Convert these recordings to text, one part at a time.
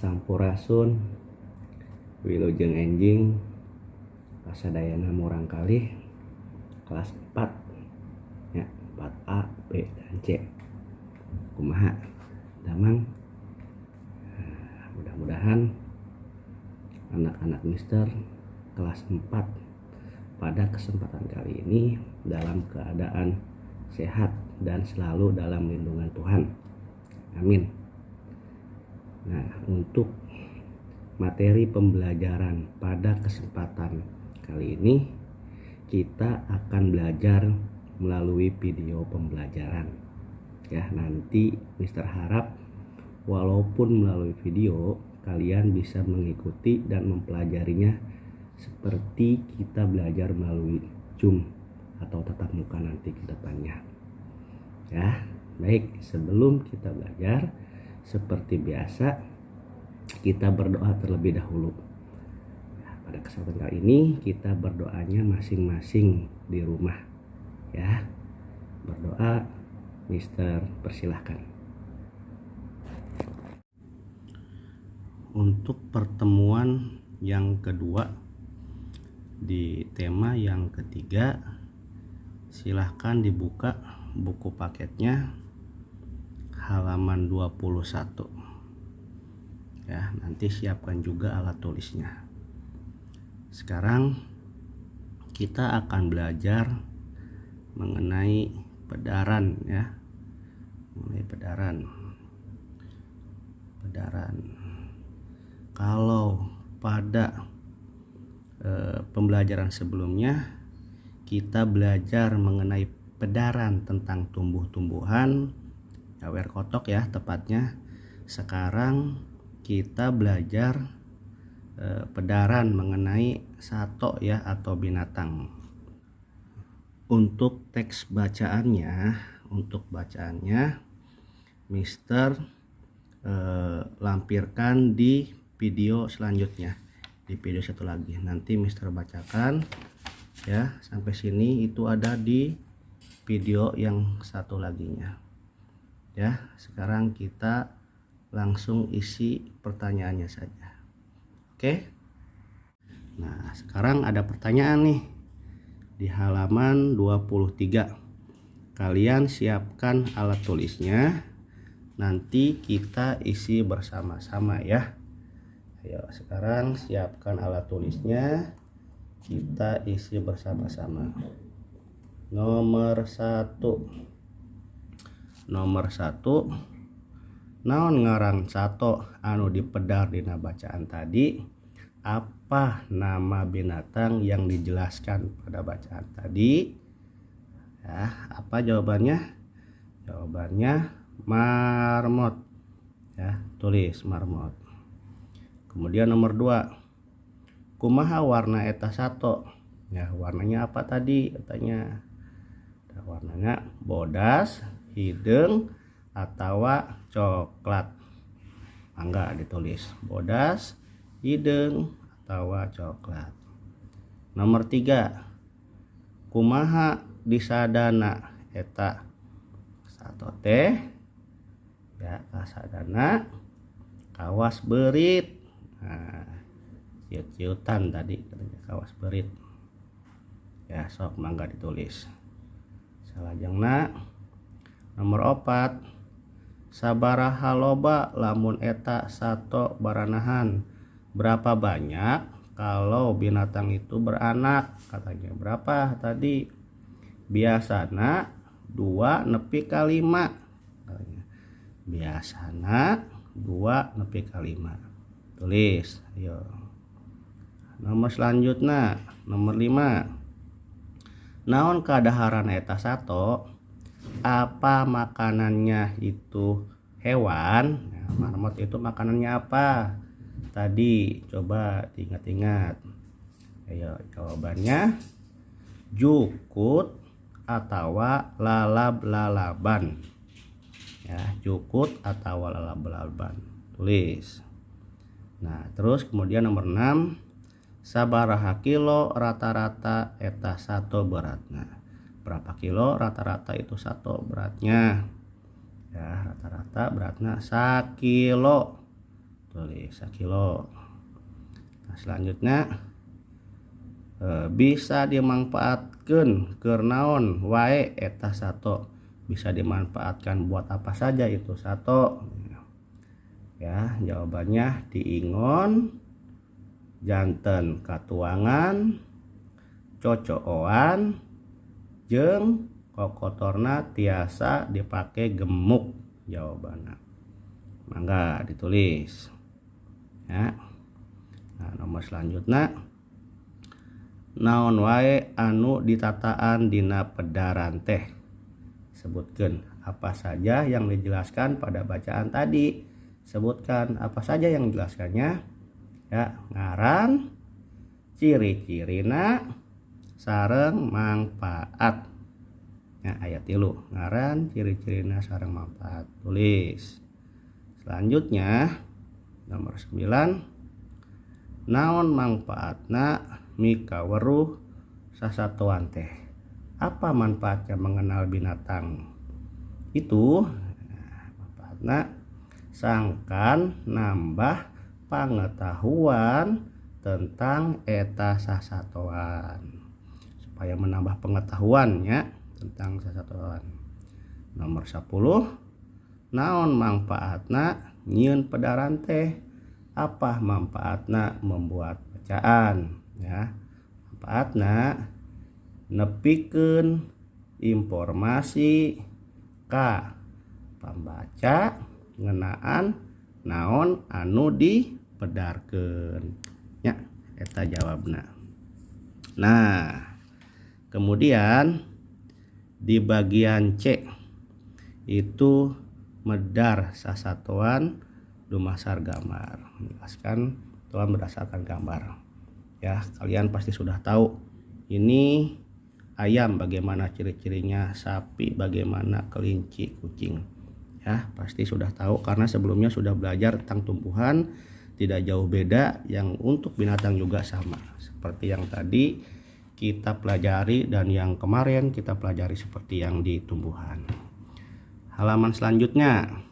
Sampurasun Wilujeng enjing pasadayana murang kalih kelas 4 ya, 4A, B, dan C. Kumaha damang. Mudah-mudahan anak-anak Mister kelas 4 pada kesempatan kali ini dalam keadaan sehat dan selalu dalam lindungan Tuhan. Amin. Nah, untuk materi pembelajaran pada kesempatan kali ini kita akan belajar melalui video pembelajaran. Ya, nanti Mister harap walaupun melalui video kalian bisa mengikuti dan mempelajarinya seperti kita belajar melalui Zoom atau tatap muka nanti ke depannya. Ya, baik, sebelum kita belajar seperti biasa kita berdoa terlebih dahulu. Nah, pada kesempatan kali ini kita berdoanya masing-masing di rumah. Ya, berdoa. Mister persilahkan. Untuk pertemuan yang kedua di tema yang ketiga, silahkan dibuka buku paketnya halaman 21 ya, nanti siapkan juga alat tulisnya. Sekarang kita akan belajar mengenai pedaran ya, mengenai pedaran. Kalau pada pembelajaran sebelumnya kita belajar mengenai pedaran tentang tumbuh-tumbuhan, werkotok ya tepatnya. Sekarang kita belajar pedaran mengenai sato ya atau binatang. Untuk teks bacaannya, Mister lampirkan di video selanjutnya, di video satu lagi. Nanti Mister bacakan ya, sampai sini itu ada di video yang satu laginya. Ya, sekarang kita langsung isi pertanyaannya saja. Oke. Nah, sekarang ada pertanyaan nih di halaman 23. Kalian siapkan alat tulisnya, nanti kita isi bersama-sama ya. Ayo sekarang siapkan alat tulisnya, kita isi bersama-sama. Nomor 1, naon ngaran sato anu dipedar dina bacaan tadi? Apa nama binatang yang dijelaskan pada bacaan tadi? Ya, apa jawabannya? Jawabannya marmot. Ya, tulis marmot. Kemudian nomor 2, kumaha warna eta sato? Ya, warnanya apa tadi katanya? Warnanya bodas, hidung, atau coklat. Mangga ditulis bodas, hidung, atau coklat. Nomor 3, kumaha disadana eta sato teh? Ya, kasadana kawas berit. Nah, ciut-ciutan tadi katanya kawas berit. Ya, sok mangga ditulis. Salajengna nomor 4, sabaraha loba lamun eta sato baranahan? Berapa banyak kalau binatang itu beranak? Katanya berapa tadi? Biasana 2 nepi ka 5 katanya. Biasana 2 nepi ka 5. Tulis. Ayo. Nomor selanjutnya, nomor 5. Naon kadaharan eta sato? Apa makanannya itu hewan? Nah, marmot itu makanannya apa? Tadi coba diingat-ingat. Ayo, jawabannya jukut atau lalab-lalaban. Ya, jukut atau lalab-lalaban. Tulis. Nah, terus kemudian nomor 6, sabaraha kilo rata-rata eta sato beratna? Berapa kilo rata-rata itu sato beratnya? Ya, rata-rata beratnya 1 kilo. tulis sakilo. Nah, selanjutnya bisa dimanfaatkan keur naon wae eta sato. Bisa dimanfaatkan buat apa saja itu sato. Ya, jawabannya diingon, janten katuangan, cocooan, jeung kokotorna tiasa dipake gemuk jawabannya. Mangga ditulis ya. Nah, nomor selanjutnya naon wae anu ditataan dina pedaran teh. Sebutkan apa saja yang dijelaskan pada bacaan tadi. Sebutkan apa saja yang dijelaskannya ya. Ngaran, ciri-cirina, sareng mangpaat ya. Ayat 3 ngaran, ciri-cirina, sareng mangpaat. Tulis. Selanjutnya nomor 9 naon mangpaatna mika weruh sasatoan teh. Apa manfaatnya mengenal binatang itu? Manfaatna sangkan nambah pengetahuan tentang eta sasatoan. Supaya menambah pengetahuannya tentang sasatoan. Nomor 10 naon manfaatna nyieun pedaran teh. Apa manfaatna membuat bacaan ya. Manfaatna nepikeun informasi ka pambaca ngeunaan naon anu dipedarkeun nya. Eta jawabna. Nah, kemudian di bagian C itu medar sasatoan dumasar gambar. Menjelaskan Tuhan berdasarkan gambar. Ya, kalian pasti sudah tahu ini ayam bagaimana ciri-cirinya, sapi bagaimana, kelinci, kucing. Ya, pasti sudah tahu karena sebelumnya sudah belajar tentang tumbuhan, tidak jauh beda. Yang untuk binatang juga sama. Seperti yang tadi kita pelajari dan yang kemarin kita pelajari seperti yang di tumbuhan. Halaman selanjutnya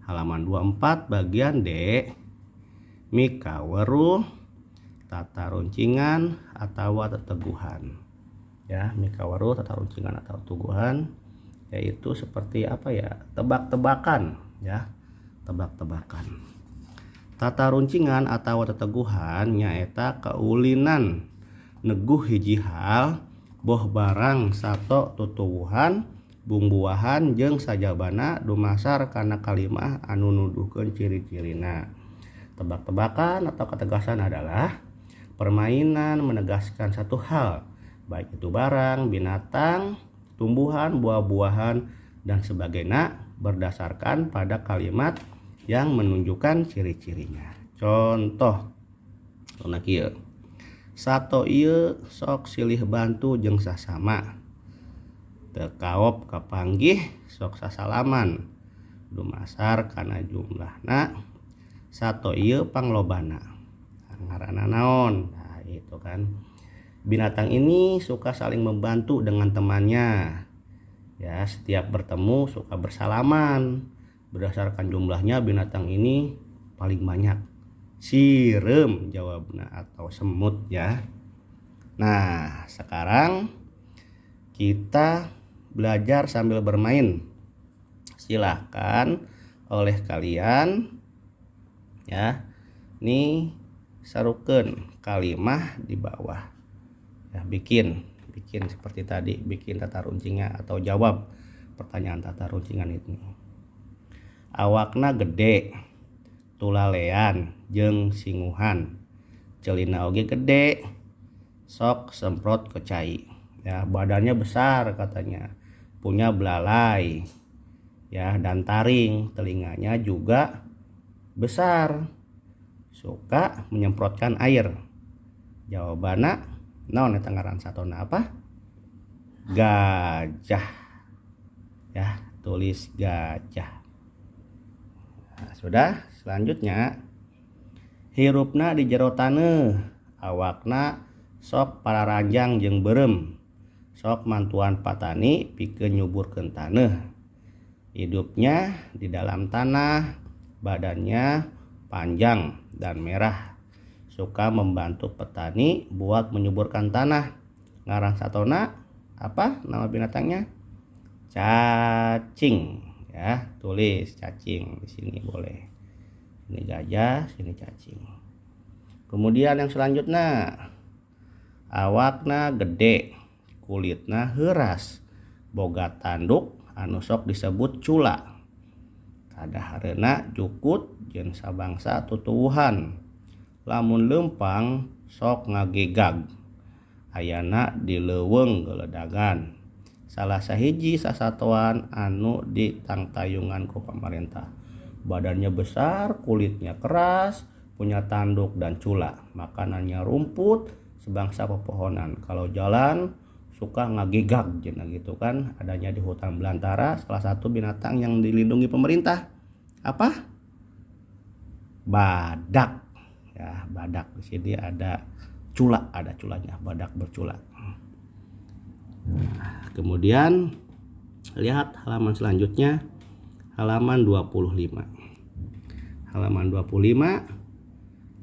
halaman 24 bagian D. Mika weruh tata runcingan atau teteguhan. Ya, mika weruh tata runcingan atau teteguhan yaitu seperti apa ya? Tebak-tebakan ya. Tebak-tebakan. Tata runcingan atau teteguhan nyaeta keulinan neguh hiji hal boh barang sato tutuwuhan bumbuahan jeung sajabana dumasar kana kalimah anu nuduhkeun ciri-cirina. Tebak-tebakan atau ketegasan adalah permainan menegaskan satu hal, baik itu barang, binatang, tumbuhan, buah-buahan dan sebagainya berdasarkan pada kalimat yang menunjukkan ciri-cirinya. Contoh contohna kieu. Sato ieu sok silih bantu jeung sasama. Teu kaop kapanggih sok sasalaman. Dumasar kana jumlahna sato ieu panglobana. Ngaranna naon? Nah, itu kan. Binatang ini suka saling membantu dengan temannya. Ya, setiap bertemu suka bersalaman. Berdasarkan jumlahnya binatang ini paling banyak. Sirem jawabna atau semut ya. Nah, sekarang kita belajar sambil bermain. Silahkan oleh kalian ya. Nih sarukeun kalimah di bawah. Ya, bikin seperti tadi, bikin tata runcingnya atau jawab pertanyaan tata runcingan itu. Awakna gede, tulalean jeung singuhan, celina oge gede, sok semprot ke cai. Ya, badannya besar katanya, punya belalai ya, dan taring, telinganya juga besar, suka menyemprotkan air. Jawabannya naon eta ngaran satona apa? Gajah ya, tulis gajah. Nah, sudah. Selanjutnya hirupna di jero taneuh, awakna sok pararanjang jeung beureum, sok mantuan patani pikeun nyuburkeun taneuh. Hidupnya di dalam tanah, badannya panjang dan merah. Suka membantu petani buat menyuburkan tanah. Ngaran satona apa nama binatangnya? Cacing. Ya, tulis cacing di sini boleh. Ini gajah, sini cacing. Kemudian yang selanjutnya, awakna gede, kulitna heuras, boga tanduk anu sok disebut cula. Kadahareuna jukut jeung sabangsa tutuwuhan. Lamun lempang sok ngagegag. Ayana di leuweung geledagan. Salah sahiji sasatuan anu ditangtayungan ku pemerintah. Badannya besar, kulitnya keras, punya tanduk dan cula. Makanannya rumput, sebangsa pepohonan. Kalau jalan suka ngagegag gitu kan. Adanya di hutan belantara, salah satu binatang yang dilindungi pemerintah. Apa? Badak. Ya, badak. Di sini ada cula, ada culanya, badak bercula. Nah, kemudian lihat halaman selanjutnya, halaman 25. Halaman 25,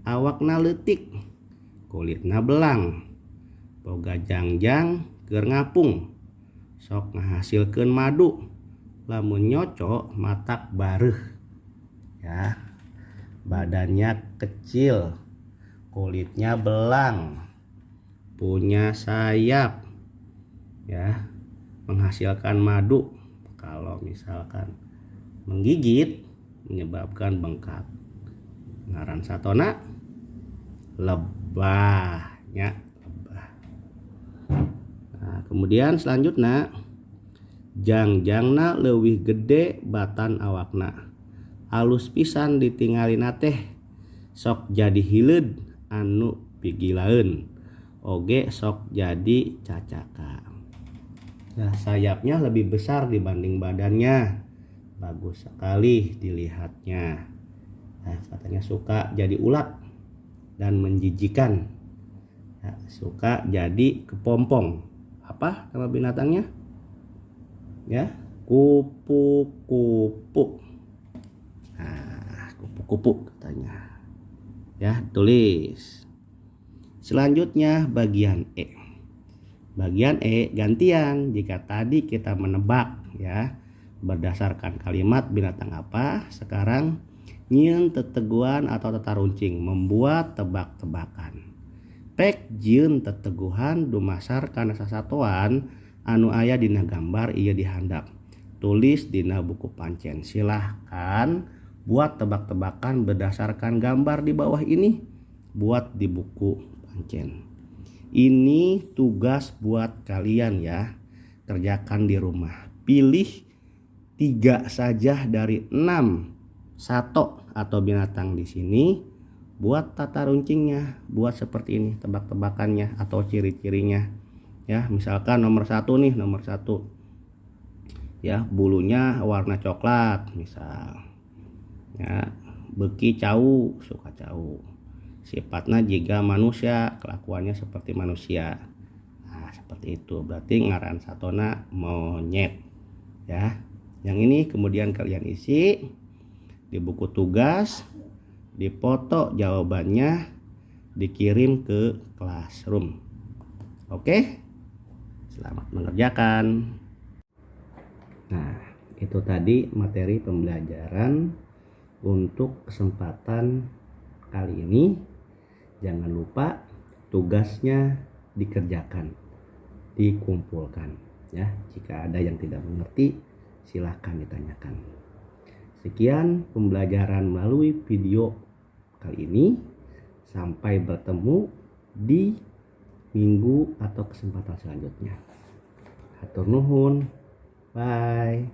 awakna leutik, kulitna belang, boga jangjang keur ngapung, sok ngahasilkeun madu, lamun nyoco matak bareuh. Ya, badannya kecil, kulitnya belang, punya sayap, ya, menghasilkan madu. Kalau misalkan menggigit menyebabkan bengkak. Ngaran satona lebahnya, lebah. Nah, kemudian selanjutnya, jangjangna leuwih gede batan awakna, alus pisan ditinggalina teh, sok jadi hileud anu pigilaeun, oge sok jadi cacaka. Nah, sayapnya lebih besar dibanding badannya, bagus sekali dilihatnya. Nah, katanya suka jadi ulat dan menjijikan. Ya, suka jadi kepompong. Apa nama binatangnya? Ya, kupu-kupu. Nah, kupu-kupu katanya. Ya, tulis. Selanjutnya bagian E. Bagian E gantian. Jika tadi kita menebak, ya, berdasarkan kalimat binatang apa, sekarang nyieun teteguhan atau tataruncing, membuat tebak-tebakan. Pek jieun teteguhan dumasar kana sasatuan anu aya dina gambar ieu dihandap. Tulis dina buku pancen. Silahkan buat tebak-tebakan berdasarkan gambar di bawah ini. Buat di buku pancen. Ini tugas buat kalian ya. Kerjakan di rumah. Pilih 3 saja dari 6 sato atau binatang di sini, buat tata runcingnya, buat seperti ini tebak-tebakannya atau ciri-cirinya. Ya, misalkan nomor 1 nih, nomor 1. Ya, bulunya warna coklat misal. Ya, beki cau, suka cau. Sifatnya jika manusia, kelakuannya seperti manusia. Nah, seperti itu. Berarti ngaran satona monyet. Ya. Yang ini kemudian kalian isi di buku tugas, dipoto jawabannya, dikirim ke classroom. Oke? Selamat mengerjakan. Nah, itu tadi materi pembelajaran untuk kesempatan kali ini. Jangan lupa tugasnya dikerjakan, dikumpulkan. Ya, jika ada yang tidak mengerti, silahkan ditanyakan. Sekian pembelajaran melalui video kali ini. Sampai bertemu di minggu atau kesempatan selanjutnya. Hatur nuhun. Bye.